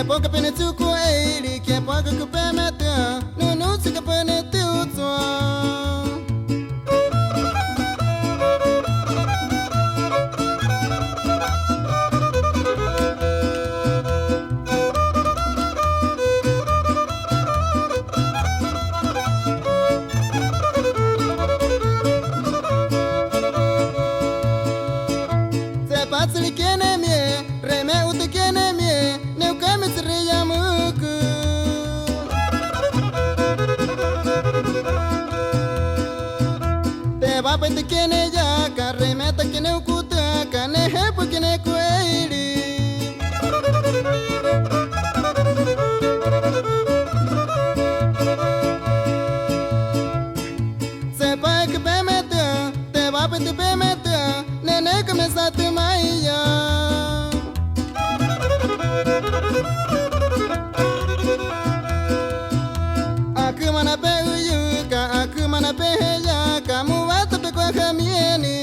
Poca pena tu com ele, que é pouca que o pé meteu. Não se que pena teu Se passa li que nem me, reme o te que nem me. Te va pe te kene ya ka remeta kene ukuta ka ne hepo kene kueiri Se pa que pe mete te va pe te pe mete ne que me sa te maiya Aku mana pe uyuka, aku mana pe heya, kamu wata pe kwa kamieni.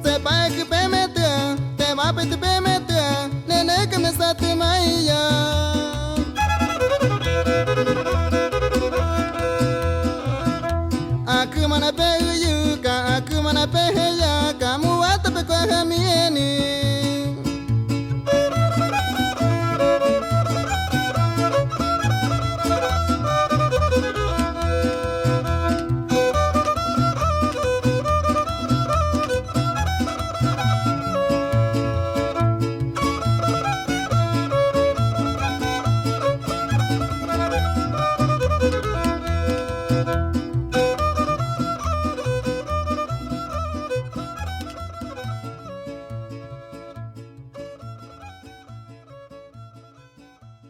Se pa que pe mete, te va pe te pe mete, nene que me sa te maiya.